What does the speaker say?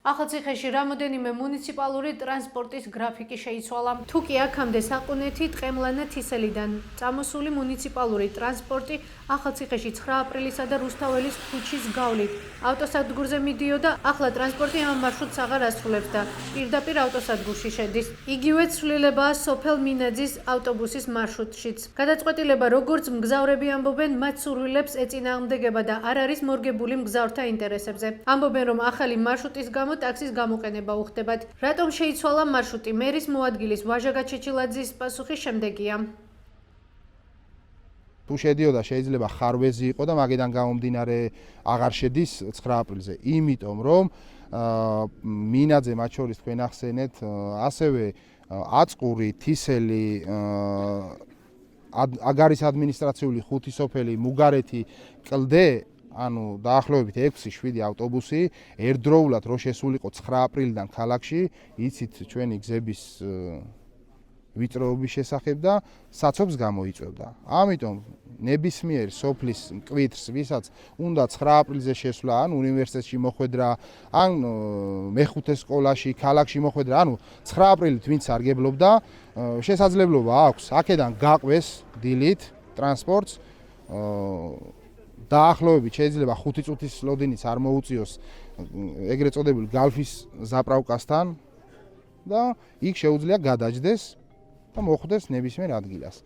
ახალციხეში რამოდენიმე მუნიციპალური ტრანსპორტის გრაფიკი შეიცვალა. თუ კი აქამდე საყუნეთი, ტყემლანა, თისელიდან წამოსული მუნიციპალური ტრანსპორტი ახალციხეში 9 აპრილისა და რუსთაველის ქუჩის გავლით ავტოსადგურზე მიდიოდა, ახლა ტრანსპორტი ამ მარშრუტს აღარ ასრულებს და პირდაპირ ავტოსადგურში შედის. იგივე ცვლილებაა სოფელ მინაძის ავტობუსის მარშრუტშიც. გადაწყვეტილება, როგორც მგზავრები ამბობენ, მათ სურვილებს ეწინააღმდეგება და არ არის მორგებული მგზავრთა ინტერესებზე. ამბობენ, რომ ახალი მარშრუტის გამო ტაქსის გამოყენება უხდებათ. რატომ შეიცვალა მარშრუტი? მერის მოადგილის ვაჟა ჩეჩილაძის პასუხი შემდეგია. თუ შედიოდა შეიძლება ხარვეზი იყო და მაგედან გამომდინარე აღარ შედის 9 აპრილზე. იმიტომ რომ მინაძე მათ შორის თქვენ ახსენეთ, ასევე აწყური, თისელი, აგარის ადმინისტრაციული ხუთი სოფელი, მუგარეთი, კლდე, ანუ დაახლოებით 6-7 ავტობუსი ერთდროულად რო შესულიყო 9 აპრილიდან ქალაქში, იცით ჩვენი გზების ვიწროების შესახებ და საცობს გამოიწვევდა. ამიტომ ნებისმიერ სოფლის მკვიდრს, ვისაც უნდა 9 აპრილზე შესვლა, ან უნივერსიტეტში მოხვედრა, ან მეხუთე სკოლაში, ქალაქში მოხვედრა, ანუ 9 აპრილით ვინც სარგებლობდა, შესაძლებლობა აქვს აქედან გაყვეს დილით ტრანსპორტს, დაახლოებით შეიძლება 5 წუთის ლოდინიც არ მოუწიოს ეგრეთ წოდებული გალფის ზაპრავკასთან და იქ შეუძლია გადაჯდეს და მოხვდეს ნებისმიერ ადგილას.